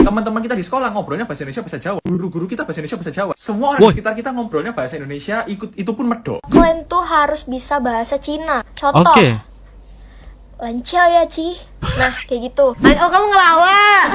Teman-teman kita di sekolah ngobrolnya bahasa Indonesia, bahasa Jawa. Guru-guru kita bahasa Indonesia, bahasa Jawa. Semua orang di sekitar kita ngobrolnya bahasa Indonesia, itu pun medok. Kalian tuh harus bisa bahasa Cina. Contoh. Oke. Lancar ya, Ci. Nah, kayak gitu. Oh, kamu ngelawak.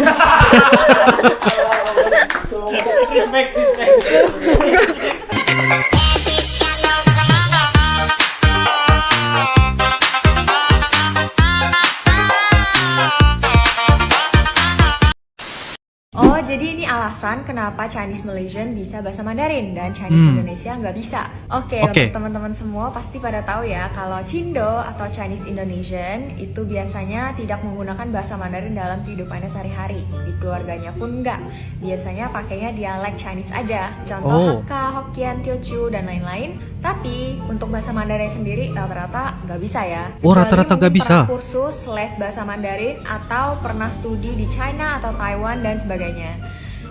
Oh, jadi ini alasan kenapa Chinese Malaysian bisa bahasa Mandarin dan Chinese Indonesia nggak bisa. Oke, untuk teman-teman semua pasti pada tahu ya kalau Cindo atau Chinese Indonesian itu biasanya tidak menggunakan bahasa Mandarin dalam kehidupannya sehari-hari. Di keluarganya pun nggak. Biasanya pakainya dialek Chinese aja. Contoh Hakka, Hokkien, Teochew, dan lain-lain. Tapi untuk bahasa Mandarin sendiri rata-rata nggak bisa ya. Oh, rata-rata nggak bisa. Pernah kursus les bahasa Mandarin atau pernah studi di China atau Taiwan dan sebagainya.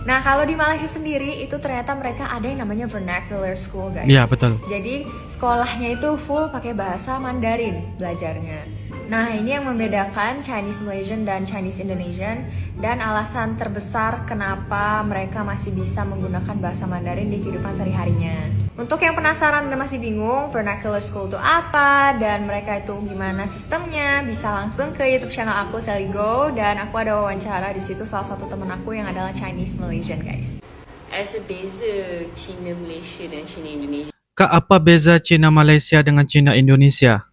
Nah, kalau di Malaysia sendiri itu ternyata mereka ada yang namanya vernacular school, guys. Iya, betul. Jadi sekolahnya itu full pakai bahasa Mandarin belajarnya. Nah, ini yang membedakan Chinese Malaysian dan Chinese Indonesian dan alasan terbesar kenapa mereka masih bisa menggunakan bahasa Mandarin di kehidupan sehari-harinya. Untuk yang penasaran dan masih bingung vernacular school itu apa dan mereka itu gimana sistemnya, bisa langsung ke YouTube channel aku Sally Go dan aku ada wawancara di situ salah satu temen aku yang adalah Chinese Malaysian, guys. Ada beza Cina Malaysia dan Cina Indonesia. Kak, apa beza Cina Malaysia dengan Cina Indonesia?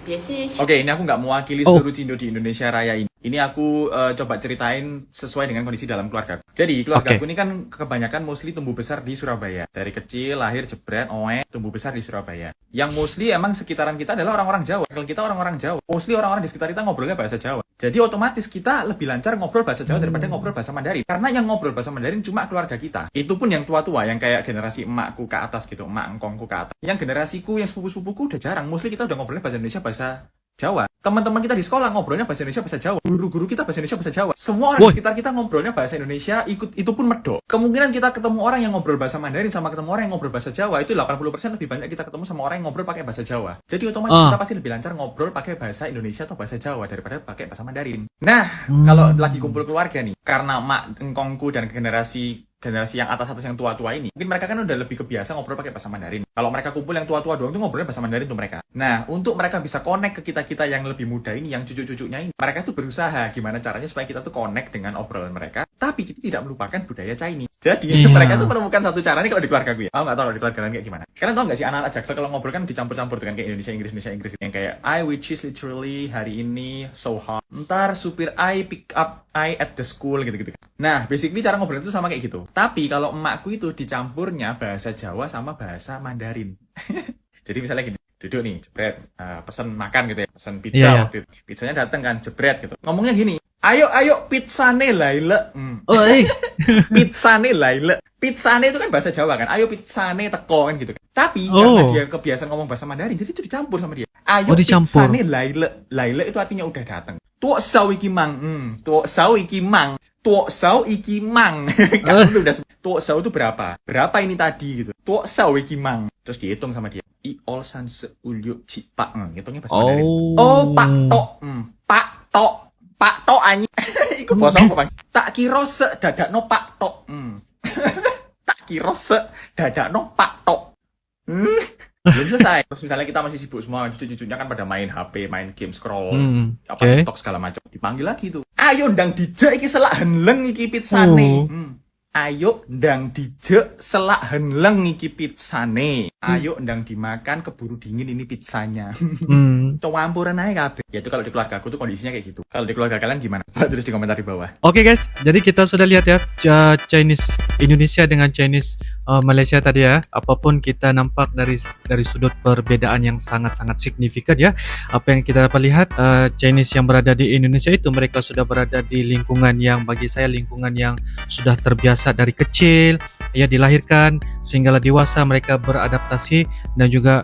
Biasanya Oke, ini aku nggak mewakili seluruh Cindo di Indonesia Raya ini. Ini aku coba ceritain sesuai dengan kondisi dalam keluarga. Jadi, keluarga aku ini kan kebanyakan mostly tumbuh besar di Surabaya. Dari kecil, lahir, jebret, tumbuh besar di Surabaya. Yang mostly emang sekitaran kita adalah orang-orang Jawa. Kalau kita orang-orang Jawa, mostly orang-orang di sekitar kita ngobrolnya bahasa Jawa. Jadi otomatis kita lebih lancar ngobrol bahasa Jawa daripada ngobrol bahasa Mandarin. Karena yang ngobrol bahasa Mandarin cuma keluarga kita. Itu pun yang tua-tua, yang kayak generasi emakku ke atas gitu, emak engkongku ke atas. Yang generasiku, yang sepupu-sepupuku udah jarang. Mostly kita udah ngobrolnya bahasa Indonesia, bahasa Jawa. Teman-teman kita di sekolah ngobrolnya bahasa Indonesia, bahasa Jawa. Guru-guru kita bahasa Indonesia, bahasa Jawa. Semua orang di sekitar kita ngobrolnya bahasa Indonesia, itu pun medok. Kemungkinan kita ketemu orang yang ngobrol bahasa Mandarin sama ketemu orang yang ngobrol bahasa Jawa itu 80% lebih banyak kita ketemu sama orang yang ngobrol pakai bahasa Jawa. Jadi otomatis kita pasti lebih lancar ngobrol pakai bahasa Indonesia atau bahasa Jawa daripada pakai bahasa Mandarin. Nah, kalau lagi kumpul keluarga nih, karena mak engkongku dan generasi yang atas-atas yang tua-tua ini, mungkin mereka kan udah lebih kebiasa ngobrol pakai bahasa Mandarin. Kalau mereka kumpul yang tua-tua doang tuh ngobrolnya bahasa Mandarin tuh mereka. Nah, untuk mereka bisa connect ke kita-kita yang lebih muda ini, yang cucu-cucunya ini, mereka tuh berusaha gimana caranya supaya kita tuh connect dengan obrolan mereka, tapi kita tidak melupakan budaya Chinese. Jadi, mereka tuh menemukan satu cara nih kalau di keluarga gue ya. Nggak tahu kalau di keluarga kalian kayak gimana. Kalian tahu nggak sih anak-anak Jaksel kalau ngobrol kan dicampur-campur dengan kayak Indonesia, Inggris. Yang kayak, which is literally hari ini so hot. Ntar supir pick up I at the school gitu-gitu. Nah, basically cara ngobrol itu sama kayak gitu. Tapi kalau emakku itu dicampurnya bahasa Jawa sama bahasa Mandarin. Jadi misalnya gini, duduk nih, jebret, pesen makan gitu ya, pesen pizza waktu itu. Pizzanya dateng kan, jebret gitu. Ngomongnya gini, ayo pizzane laile. Pizzane laile. Pizzane itu kan bahasa Jawa kan, ayo pizzane teko kan gitu kan. Tapi karena dia kebiasaan ngomong bahasa Mandarin, jadi itu dicampur sama dia. Ayo pizzane laile. Laile itu artinya udah dateng. Tuok sau iki mang. Tuok sau iki mang. Tuok sau iki mang. Kamu udah tuok sau itu berapa? Berapa ini tadi gitu. Tuok sau iki mang. Terus dihitung sama dia. I ol san se ulyu ci pak. Hitungnya bahasa Mandarin. Oh, pak tok. Pak tok. Pak tok anyi. Iku basa apa, Bang? Tak kira se dadakno pak tok. Tak kira se dadakno pak tok. Belum selesai. Terus misalnya kita masih sibuk semua, cucu-cucunya kan pada main HP, main game, scroll, TikTok segala macam. Dipanggil lagi tuh. Ayo ndang dijek iki selak henleng iki pizzane. Ayo ndang dijek selak henleng iki pizzane. Ayo ndang dimakan keburu dingin ini pizzanya. Campuran aja kabeh. Ya itu kalau di keluarga aku tuh kondisinya kayak gitu. Kalau di keluarga kalian gimana? Tulis di komentar di bawah. Oke guys, jadi kita sudah lihat ya Chinese Indonesia dengan Chinese Malaysia tadi ya. Apapun kita nampak dari sudut perbedaan yang sangat-sangat signifikan ya. Apa yang kita dapat lihat Chinese yang berada di Indonesia itu mereka sudah berada di lingkungan yang bagi saya lingkungan yang sudah terbiasa dari kecil. ya dilahirkan sehinggalah dewasa mereka beradaptasi dan juga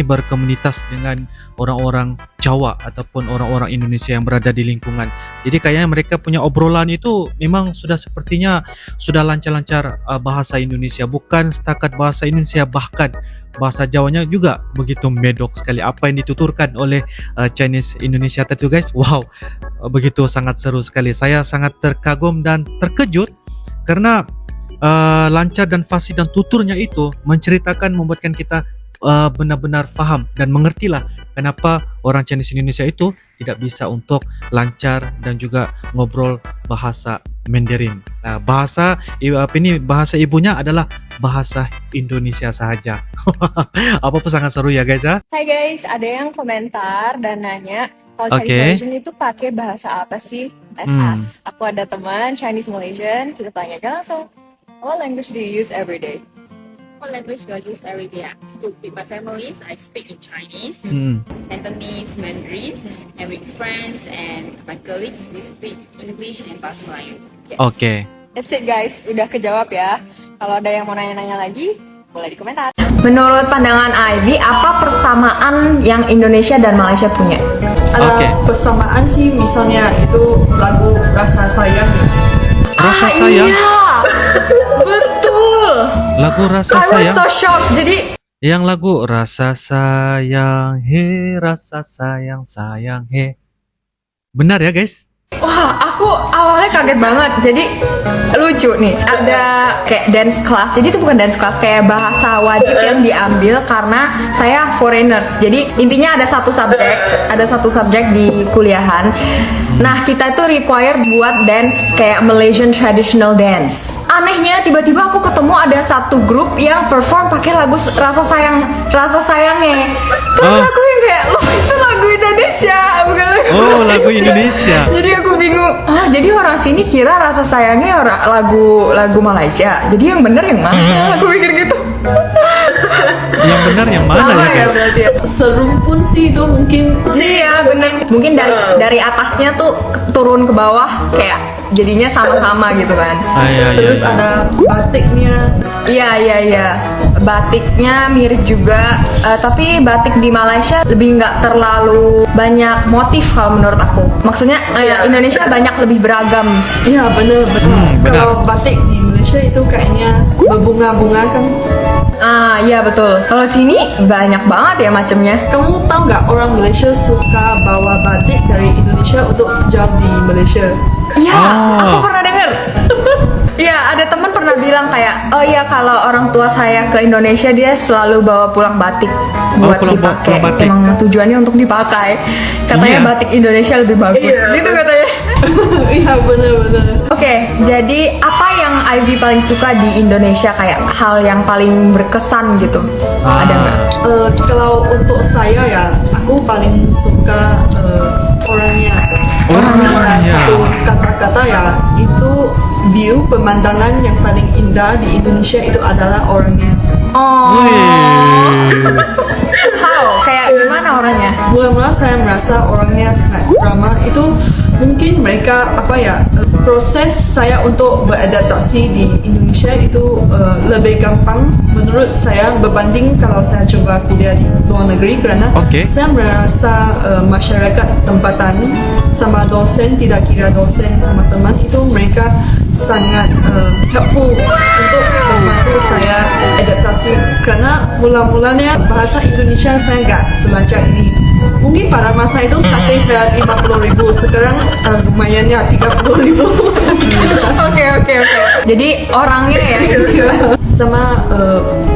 berkomunitas dengan orang-orang Jawa ataupun orang-orang Indonesia yang berada di lingkungan. Jadi kayaknya mereka punya obrolan itu memang sudah sepertinya sudah lancar-lancar bahasa Indonesia, bukan setakat bahasa Indonesia, bahkan bahasa Jawanya juga begitu medok sekali apa yang dituturkan oleh Chinese Indonesia tadi guys. Wow, begitu sangat seru sekali. Saya sangat terkagum dan terkejut karena lancar dan fasih dan tuturnya itu menceritakan, membuatkan kita benar-benar faham dan mengertilah kenapa orang Chinese Indonesia itu tidak bisa untuk lancar dan juga ngobrol bahasa Mandarin. Nah, bahasa ibunya adalah bahasa Indonesia sahaja. Apa pun sangat seru ya guys ya. Hai guys, ada yang komentar dan nanya kalau Chinese Malaysian itu pakai bahasa apa sih? Let's ask. Aku ada teman Chinese Malaysian, kita tanya aja langsung. What language do you use every day? What language do I use every day? So with my families, I speak in Chinese, Cantonese, Mandarin, and with friends and my colleagues, we speak English and Bahasa Melayu. Yes. Oke. That's it guys, udah kejawab ya. Kalau ada yang mau nanya-nanya lagi, boleh di komentar. Menurut pandangan Ivy, apa persamaan yang Indonesia dan Malaysia punya? Persamaan sih misalnya itu lagu Rasa Sayang. Rasa sayang. Iya, betul. Lagu Rasa I was Sayang. so shocked. Jadi Yang lagu Rasa Sayang He, Rasa Sayang Sayang He. Benar ya guys? wah, aku awalnya kaget banget. Jadi lucu nih, ada kayak dance class. Jadi itu bukan dance class, kayak bahasa wajib yang diambil karena saya foreigners. Jadi intinya ada satu subjek di kuliahan. Nah, kita itu required buat dance kayak Malaysian traditional dance. Anehnya tiba-tiba aku ketemu ada satu grup yang perform pakai lagu Rasa Sayangnya. Terus aku yang kayak, loh itu lagu Indonesia, bukan lagu Indonesia. Jadi aku bingung, jadi orang sini kira Rasa Sayangnya lagu Malaysia. Jadi yang bener yang mana? Aku pikir gitu. Yang benar yang mana Sama ya guys? berarti. Serumpun sih itu mungkin. Iya bener. Mungkin dari atasnya tuh turun ke bawah kayak jadinya sama-sama gitu kan. Terus ada batiknya. Iya. Batiknya mirip juga, tapi batik di Malaysia lebih nggak terlalu banyak motif kalau menurut aku. Maksudnya Indonesia banyak lebih beragam. Iya benar. Kalau batik di Malaysia itu kayaknya berbunga-bunga kan. Iya betul. Kalau sini banyak banget ya macamnya. Kamu tahu nggak orang Malaysia suka bawa batik dari Indonesia untuk jual di Malaysia? Iya, aku pernah dengar. Iya, ada teman pernah bilang kayak, oh iya kalau orang tua saya ke Indonesia dia selalu bawa pulang batik buat dipakai. Emang tujuannya untuk dipakai. Katanya batik Indonesia lebih bagus. Gitu katanya. Iya benar. Oke, jadi apa yang Ivy paling suka di Indonesia, kayak hal yang paling berkesan gitu? Ada nggak? Kalau untuk saya ya, aku paling suka orangnya. Satu kata-kata ya, itu view pemandangan yang paling indah di Indonesia itu adalah orangnya. How? Kayak gimana orangnya? Mula-mula saya merasa orangnya sangat ramah. Itu mungkin mereka proses saya untuk beradaptasi di Indonesia itu lebih gampang menurut saya berbanding kalau saya coba kuliah di luar negeri, karena saya merasa masyarakat tempatan sama dosen, tidak kira dosen sama teman, itu mereka sangat helpful untuk membantu saya adaptasi, karena mula-mulanya bahasa Indonesia saya nggak selancar ini. Mungkin pada masa itu sate saya 50.000, sekarang lumayannya 30.000. Oke. Jadi orangnya ya. Sama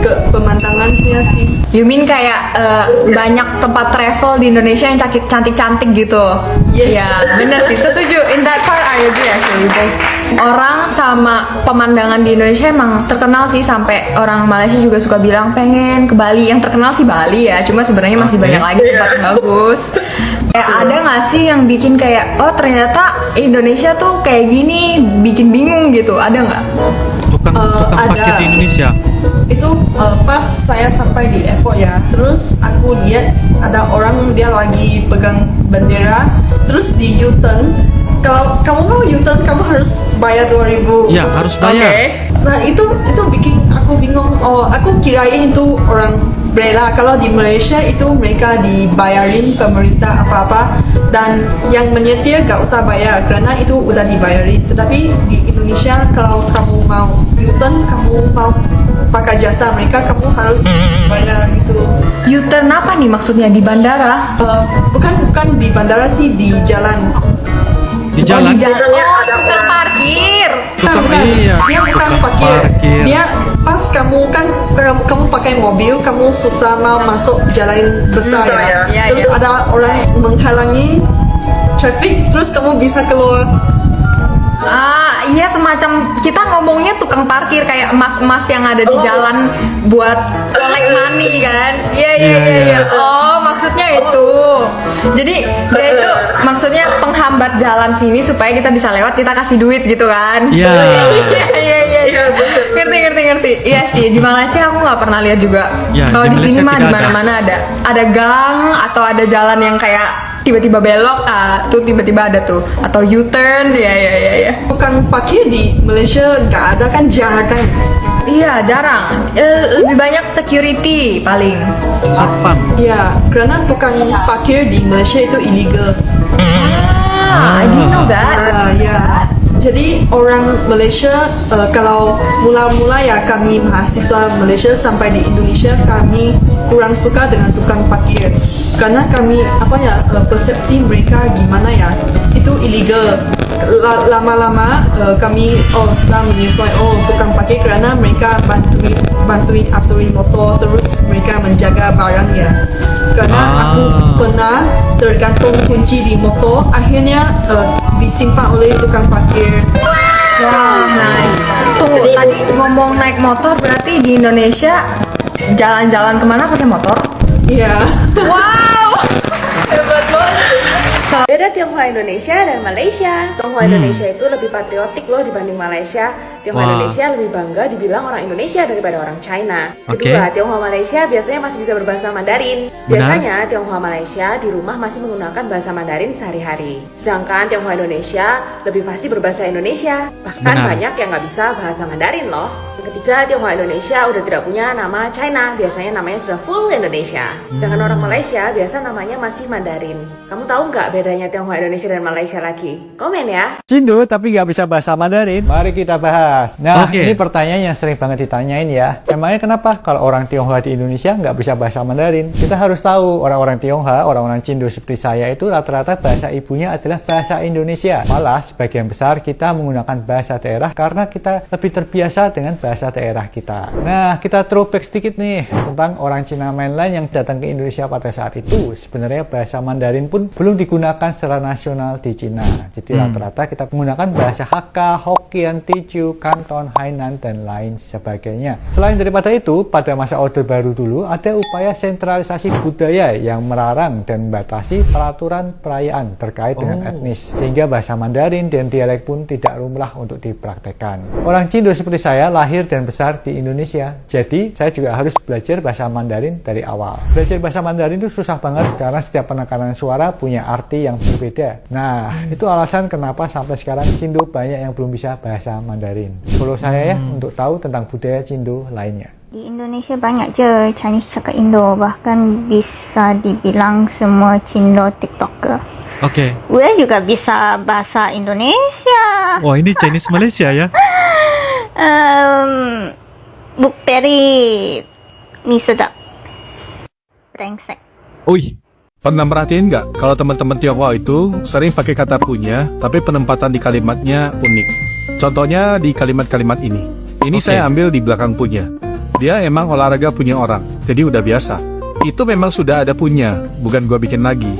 ke pemandangannya sih. You mean kayak banyak tempat travel di Indonesia yang cantik-cantik gitu? Yes. Ya, bener sih, setuju. In that part I agree actually, guys. Orang sama pemandangan di Indonesia emang terkenal sih, sampai orang Malaysia juga suka bilang pengen ke Bali. Yang terkenal sih Bali ya, cuma sebenarnya masih banyak lagi tempat yang bagus. Kayak ada nggak sih yang bikin kayak, oh ternyata Indonesia tuh kayak gini, bikin bingung gitu? Ada nggak? Tukang parkir di Indonesia. Itu pas saya sampai di airport ya, terus aku lihat ada orang dia lagi pegang bendera, terus di U-turn kalau kamu mau U-turn kamu harus bayar 2.000. Ya, harus bayar. Oke. Nah itu bikin aku bingung. Oh, aku kirain itu orang rela. Kalau di Malaysia itu mereka dibayarin pemerintah apa-apa, dan yang menyetir gak usah bayar karena itu udah dibayarin. Tetapi di Indonesia kalau kamu mau U-turn, kamu mau pakai jasa mereka, kamu harus bayar gitu. U-turn apa nih maksudnya di bandara? Bukan di bandara sih, di jalan. Di jalan. Oh, di jalan. Biasanya Oh, ada tukang orang. parkir. Tukang, Bukan. iya. Dia bukan Tukang parkir. parkir. Dia pas kamu pakai mobil, kamu susah mau masuk jalan besar ya. Iya, Terus iya. ada orang menghalangi traffic, terus kamu bisa keluar. Ah, iya semacam kita ngomongnya tukang parkir kayak emas-emas yang ada di jalan buat collect money kan? Iya iya Iya, iya. iya. Iya. Oh, maksudnya itu. Jadi dia itu maksudnya penghambat jalan sini supaya kita bisa lewat, kita kasih duit gitu kan? Iya. Iya iya. Ngerti. Iya sih, di Malaysia aku nggak pernah lihat juga. Ya, Kalau di di sini Malaysia mah di tidak ada. mana-mana ada gang atau ada jalan yang kayak tiba-tiba belok, tuh tiba-tiba ada tuh, atau U-turn, ya. Bukan parkir di Malaysia nggak ada kan, jarang. Iya jarang. Lebih banyak security paling. Satpam. Ya, karena tukang parkir di Malaysia itu illegal. I didn't know that. Ya. Jadi orang Malaysia kalau mula-mula ya kami mahasiswa Malaysia sampai di Indonesia, kami kurang suka dengan tukang parkir karena kami persepsi mereka gimana ya, itu illegal. Lama-lama kami sudah menyesuaikan tukang parkir karena mereka bantuin aturin motor, terus mereka menjaga barangnya. Karena aku pernah tergantung kunci di motor, akhirnya disimpan oleh tukang parkir. Wow, nice. Tunggu, tadi ngomong naik motor berarti di Indonesia jalan-jalan kemana pakai motor? Iya. Wow. Hebat banget. Beda Tionghoa Indonesia dan Malaysia. Tionghoa Indonesia itu lebih patriotik loh dibanding Malaysia. Tionghoa Wah. Indonesia lebih bangga dibilang orang Indonesia daripada orang China. Oke. Kedua, Tionghoa Malaysia biasanya masih bisa berbahasa Mandarin. Biasanya Tionghoa Malaysia di rumah masih menggunakan bahasa Mandarin sehari-hari. Sedangkan Tionghoa Indonesia lebih fasih berbahasa Indonesia. Bahkan Benar. banyak yang nggak bisa bahasa Mandarin loh. Yang ketiga, Tionghoa Indonesia udah tidak punya nama China. Biasanya namanya sudah full Indonesia. Sedangkan orang Malaysia biasa namanya masih Mandarin. Kamu tahu nggak bedanya Tionghoa Indonesia dan Malaysia lagi? Komen ya. Cindo tapi nggak bisa bahasa Mandarin. Mari kita bahas. Nah, Oke. ini pertanyaan yang sering banget ditanyain ya. Emangnya kenapa kalau orang Tionghoa di Indonesia nggak bisa bahasa Mandarin? Kita harus tahu orang-orang Tionghoa, orang-orang Cindo seperti saya itu rata-rata bahasa ibunya adalah bahasa Indonesia. Malah sebagian besar kita menggunakan bahasa daerah karena kita lebih terbiasa dengan bahasa daerah kita. Nah, kita throwback sedikit nih tentang orang Cina mainland yang datang ke Indonesia pada saat itu. Sebenarnya bahasa Mandarin pun belum digunakan secara nasional di Cina. Jadi rata-rata kita menggunakan bahasa Hakka, Hokkien, Teochew, Kanton, Hainan, dan lain sebagainya. Selain daripada itu, pada masa Orde Baru dulu ada upaya sentralisasi budaya yang melarang dan membatasi peraturan perayaan terkait dengan etnis. Sehingga bahasa Mandarin dan dialek pun tidak lumrah untuk dipraktekkan. Orang Cindo seperti saya lahir dan besar di Indonesia. Jadi, saya juga harus belajar bahasa Mandarin dari awal. Belajar bahasa Mandarin itu susah banget karena setiap penekanan suara punya arti yang berbeda. Nah, itu alasan kenapa sampai sekarang Cindo banyak yang belum bisa bahasa Mandarin. Follow saya ya untuk tahu tentang budaya Cindo lainnya. Di Indonesia banyak je Chinese cakap Indo, bahkan bisa dibilang semua Cindo TikToker. Oke. Gue juga bisa bahasa Indonesia. Wah, ini Chinese Malaysia ya. Bukperi mie sedap. Brengsek. Ui. Pernah merhatiin nggak kalau teman-teman Tionghoa itu sering pakai kata punya, tapi penempatan di kalimatnya unik. Contohnya di kalimat-kalimat ini. Ini Oke. saya ambil di belakang punya. Dia emang olahraga punya orang, jadi udah biasa. Itu memang sudah ada punya, bukan gua bikin lagi.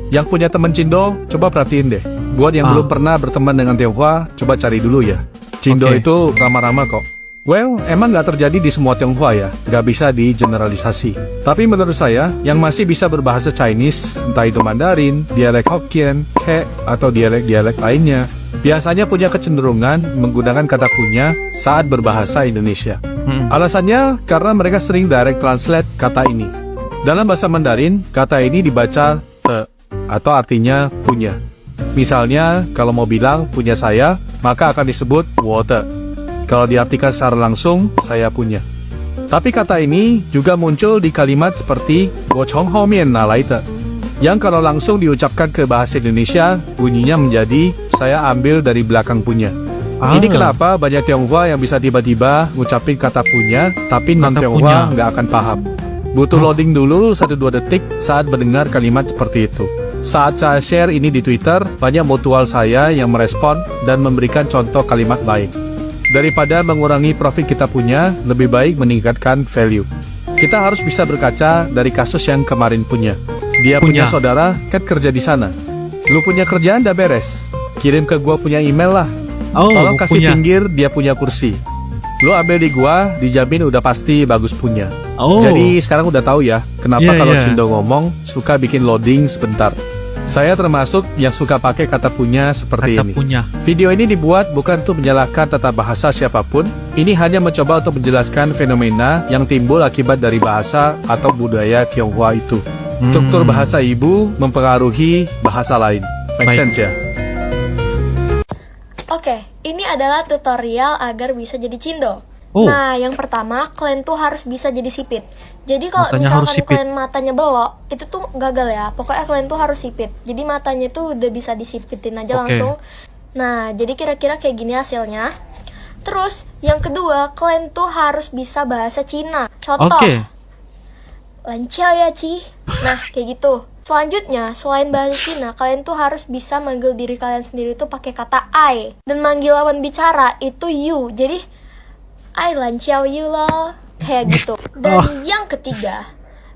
Yang punya temen Cindo, coba perhatiin deh. Buat yang belum pernah berteman dengan Tionghoa, coba cari dulu ya. Cindo Oke. itu ramah-ramah kok. Well, emang nggak terjadi di semua Tionghoa ya, nggak bisa digeneralisasi. Tapi menurut saya, yang masih bisa berbahasa Chinese, entah itu Mandarin, dialek Hokkien, He, atau dialek-dialek lainnya, biasanya punya kecenderungan menggunakan kata punya saat berbahasa Indonesia. Alasannya karena mereka sering direct translate kata ini. Dalam bahasa Mandarin, kata ini dibaca te, atau artinya punya. Misalnya, kalau mau bilang punya saya, maka akan disebut 我的. Kalau diartikan secara langsung, saya punya. Tapi kata ini juga muncul di kalimat seperti 我从后面拿来的, yang kalau langsung diucapkan ke bahasa Indonesia, bunyinya menjadi saya ambil dari belakang punya. Ini kenapa banyak Tionghoa yang bisa tiba-tiba ngucapin kata punya, tapi non-Tionghoa nggak akan paham. Butuh loading dulu 1-2 detik saat mendengar kalimat seperti itu. Saat saya share ini di Twitter, banyak mutual saya yang merespon dan memberikan contoh kalimat lain. Daripada mengurangi profit kita punya, lebih baik meningkatkan value. Kita harus bisa berkaca dari kasus yang kemarin punya. Dia punya saudara, kan kerja di sana. Lu punya kerjaan udah beres, kirim ke gua punya email lah. Tolong kasih pinggir, dia punya kursi. Lu ambil di gua, dijamin udah pasti bagus punya. Jadi sekarang udah tahu ya, kenapa kalau Cindo ngomong suka bikin loading sebentar. Saya termasuk yang suka pakai kata punya seperti ini. Video ini dibuat bukan untuk menyalahkan tata bahasa siapapun. Ini hanya mencoba untuk menjelaskan fenomena yang timbul akibat dari bahasa atau budaya Tionghoa itu. Struktur bahasa ibu mempengaruhi bahasa lain. Make sense ya? Oke, ini adalah tutorial agar bisa jadi Cindo. Nah, yang pertama, kalian tuh harus bisa jadi sipit. Jadi kalau misalkan kalian matanya belok, itu tuh gagal ya. Pokoknya kalian tuh harus sipit. Jadi matanya tuh udah bisa disipitin aja langsung. Nah, jadi kira-kira kayak gini hasilnya. Terus, yang kedua, kalian tuh harus bisa bahasa Cina. Contoh, Lanciao ya, Ci. Nah, kayak gitu. Selanjutnya, selain bahasa Cina, kalian tuh harus bisa manggil diri kalian sendiri tuh pakai kata I. Dan manggil lawan bicara itu you. Jadi, I lanciao you loh. Kayak gitu. Dan yang ketiga,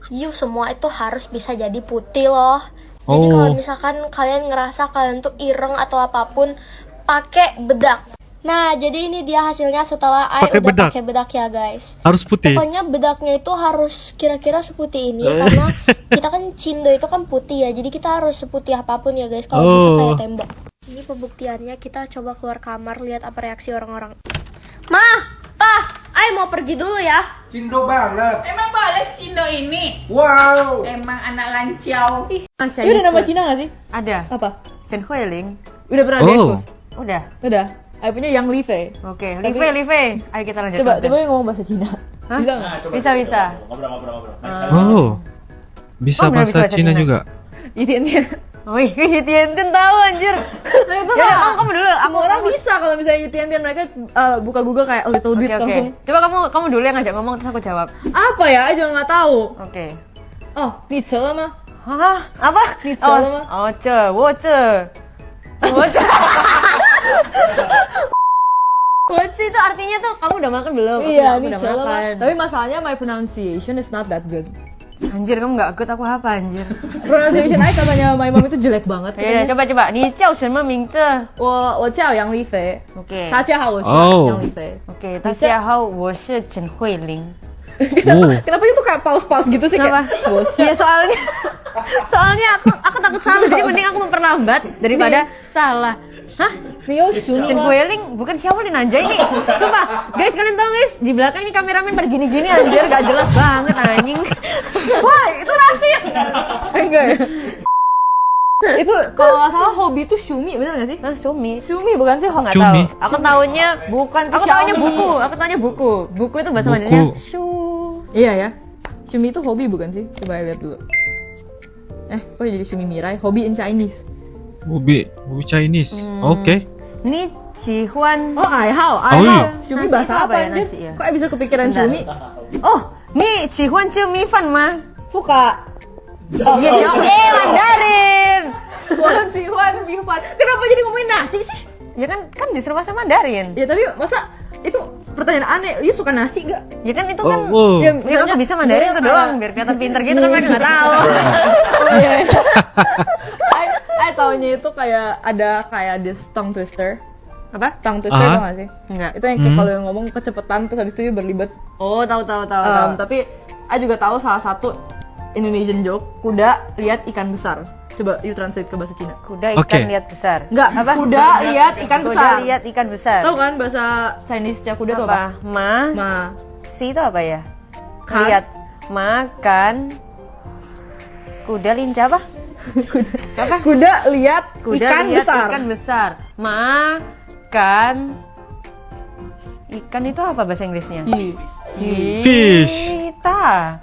you semua itu harus bisa jadi putih loh. Jadi kalau misalkan kalian ngerasa kalian tuh ireng atau apapun, pakai bedak. Nah, jadi ini dia hasilnya setelah I udah pakai bedak ya guys. Harus putih. Pokoknya bedaknya itu harus kira-kira seputih ini karena kita kan Cindo itu kan putih ya. Jadi kita harus seputih apapun ya guys kalau bisa kayak tembok. Ini pembuktiannya, kita coba keluar kamar lihat apa reaksi orang-orang. Ma, Pa, I mau pergi dulu ya. Cindo banget. Emang boleh Cindo ini? Wow. Emang anak lanciau. Ini ada nama Cina gak sih? Ada. Apa? Chen Huiling. Udah pernah di-expose? Udah. Udah. Aku punya Yang Li Fei. Oke, Li Fei. Ayo kita lanjut. Coba ngomong bahasa Cina. Hah? Bisa nggak? Bisa. Oh, bisa bahasa Cina juga. Yitian. Wih, Yitian tahu anjir. Ya, kamu dulu. Aku orang bisa kalau misalnya Yitian mereka buka Google kayak a little bit langsung. Coba kamu dulu yang ngajak ngomong terus aku jawab. Apa ya? Aku juga nggak tahu. Oke. Oh, ni ce le ma? Hah? Apa? Ni ce le ma? Oh, ce, wo ce. Woci itu artinya tuh kamu udah makan belum? Iya, ini makan. Tapi masalahnya my pronunciation is not that good. Anjir, kamu gak good, aku apa anjir? Pronunciation aja katanya my mom itu jelek banget. Ya, coba. Ni jiao shenme mingzhe? Wo jiao Yang Li Fei. Oke. 大家好，我是 Yang Li Fei. Oke, 大家好，我是陈慧玲。 Kenapa itu kayak paus-paus gitu sih? Kenapa? Ya soalnya aku takut salah, jadi mending aku memperlambat daripada salah. Hah? Nio Shumi Chen Huiling bukan Xiaolin anjay ini. Sumpah, guys kalian tahu guys, di belakang ini kameramen pada gini-gini anjir, gak jelas banget anjing. Wah, itu rasis. Enggak ya? Itu kalau nggak salah hobi itu Shumi, bener nggak sih? Hah, Shumi bukan sih? Nggak tahu. Aku taunya bukan. Aku taunya buku. Aku taunya buku. Buku itu bahasa Mandarinnya shu. Iya ya. Shumi itu hobi bukan sih? Coba lihat dulu. Kok jadi Shumi Mirai? Hobi in Chinese. Hobi Chinese. Oke. Ni Cihuan. Oh, Aihao. Shumi bahasa apa ya? Kok bisa kepikiran Shumi? Oh, ni Cihuan cu mi fan mah. Suka. Iya, jawab Mandarin. Cihuan mi fan. Kenapa jadi ngomongin nasi sih? Ya kan disuruh bahasa Mandarin. Ya tapi masa itu pertanyaan aneh. You suka nasi gak? Ya kan itu kan. Ya aku bisa Mandarin itu doang biar kelihatan pintar gitu kan mereka nggak tahu. Taunya itu kayak ada kayak this tongue twister. Apa? Tongue twister tau gak sih? Enggak. Itu yang kalau yang ngomong kecepetan terus habis itu berlibat. Oh, tahu. Tapi I juga tahu salah satu Indonesian joke, kuda lihat ikan besar. Coba you translate ke bahasa Cina. Kuda ikan lihat besar. Enggak, apa? Kuda lihat ikan besar. Kuda lihat ikan besar. Tahu kan bahasa Chinese-nya kuda tuh apa? Ma. Si itu apa ya? Lihat makan. Kuda lincah apa? Apa? Kuda lihat Kuda ikan lihat besar. ikan besar. Makan. Ikan itu apa bahasa Inggrisnya? Fish. Yita.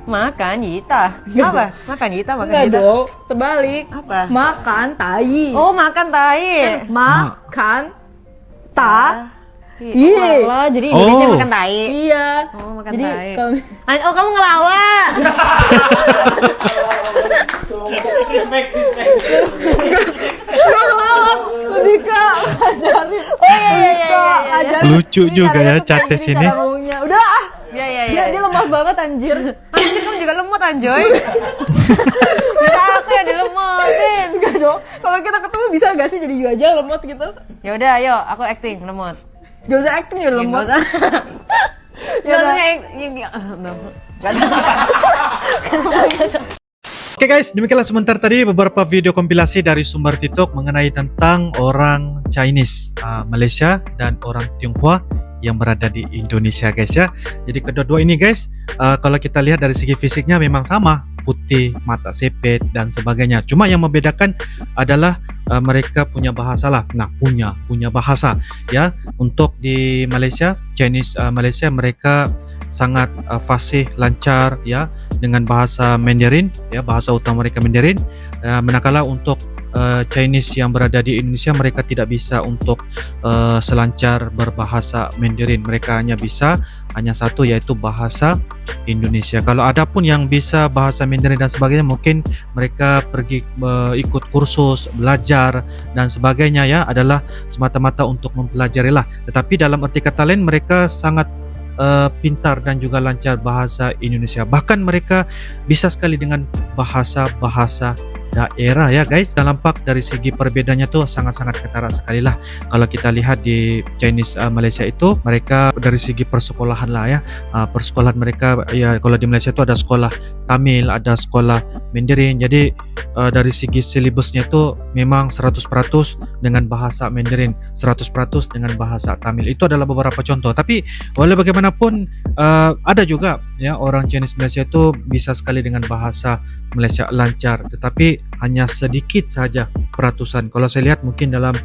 Makan yita. Apa? Makan yita, makan Enggak yita. dong, terbalik. Apa? Makan tai. Oh, makan tai. Makan ta. Iya. Oh, jadi Indonesia Oh. makan tai. Iya. Oh, makan Jadi tai. kalau Oh, kamu ngelawak. Dika ajarin. Oh iya iya iya. Ajarin. Lucu Ini juga cara ya ketemu, Cates ini ini. cara ngomongnya. Udah ah. Iya iya iya. Dia lemah banget anjir. Anjir, kamu juga lemot Anjoy. Bisa aku yang dilemotin. Enggak dong. Kalau kita ketemu bisa gak sih jadi you aja lemot gitu? Ya udah, ayo aku acting lemot. Gak usah acting ya lemot. Nggak usah. Ya udah. Oke guys, demikianlah sebentar tadi beberapa video kompilasi dari sumber TikTok mengenai tentang orang Chinese, Malaysia dan orang Tionghoa yang berada di Indonesia guys ya. Jadi kedua-dua ini guys, kalau kita lihat dari segi fisiknya memang sama, putih, mata sipit dan sebagainya. Cuma yang membedakan adalah mereka punya bahasa lah. Nah, punya bahasa ya. Untuk di Malaysia, Chinese Malaysia mereka sangat fasih, lancar ya dengan bahasa Mandarin ya, bahasa utama mereka Mandarin. Manakala untuk Chinese yang berada di Indonesia mereka tidak bisa untuk selancar berbahasa Mandarin. Mereka hanya satu yaitu bahasa Indonesia. Kalau ada pun yang bisa bahasa Mandarin dan sebagainya mungkin mereka pergi ikut kursus, belajar dan sebagainya ya, adalah semata-mata untuk mempelajari lah. Tetapi dalam arti kata lain mereka sangat pintar dan juga lancar bahasa Indonesia. Bahkan mereka bisa sekali dengan bahasa-bahasa daerah ya guys. Dan nampak dari segi perbedaannya tuh sangat-sangat ketara sekali lah. Kalau kita lihat di Chinese Malaysia itu, mereka dari segi persekolahan lah ya, persekolahan mereka ya, kalau di Malaysia itu ada sekolah Tamil, ada sekolah Mandarin. Jadi dari segi silibusnya itu memang 100% dengan bahasa Mandarin, 100% dengan bahasa Tamil. Itu adalah beberapa contoh. Tapi walau bagaimanapun ada juga ya orang Chinese Malaysia itu bisa sekali dengan bahasa Malaysia lancar, tetapi hanya sedikit saja peratusan. Kalau saya lihat mungkin dalam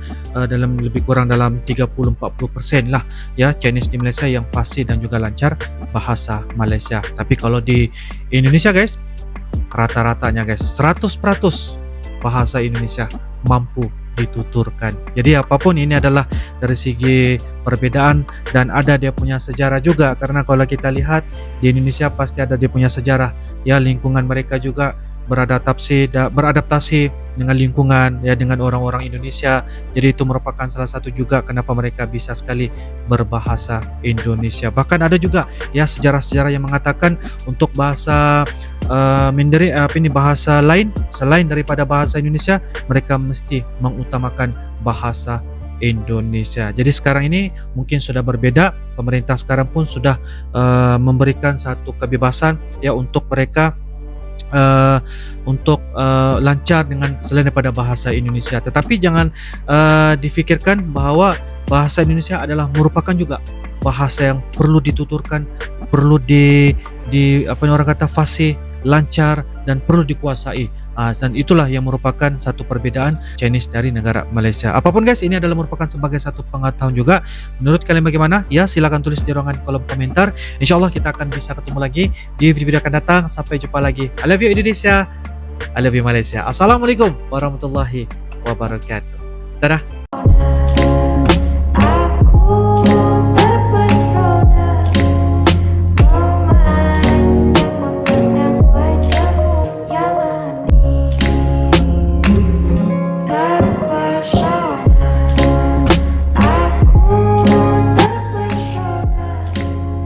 lebih kurang dalam 30-40% lah ya Chinese di Malaysia yang fasih dan juga lancar bahasa Malaysia. Tapi kalau di Indonesia guys, rata-ratanya guys 100% bahasa Indonesia mampu dituturkan. Jadi apapun ini adalah dari segi perbedaan dan ada dia punya sejarah juga, karena kalau kita lihat di Indonesia pasti ada dia punya sejarah ya, lingkungan mereka juga beradaptasi dengan lingkungan ya, dengan orang-orang Indonesia. Jadi itu merupakan salah satu juga kenapa mereka bisa sekali berbahasa Indonesia. Bahkan ada juga ya sejarah-sejarah yang mengatakan untuk bahasa Mandarin bahasa lain selain daripada bahasa Indonesia, mereka mesti mengutamakan bahasa Indonesia. Jadi sekarang ini mungkin sudah berbeda. Pemerintah sekarang pun sudah memberikan satu kebebasan ya untuk mereka lancar dengan selain daripada bahasa Indonesia. Tetapi jangan difikirkan bahwa bahasa Indonesia adalah merupakan juga bahasa yang perlu dituturkan, perlu orang kata fasih, lancar dan perlu dikuasai. Dan itulah yang merupakan satu perbedaan Chinese dari negara Malaysia. Apapun guys, ini adalah merupakan sebagai satu pengetahuan juga. Menurut kalian bagaimana? Ya silakan tulis di ruangan kolom komentar. InsyaAllah kita akan bisa ketemu lagi di video-video akan datang. Sampai jumpa lagi. I love you Indonesia, I love you Malaysia. Assalamualaikum warahmatullahi wabarakatuh. Dadah.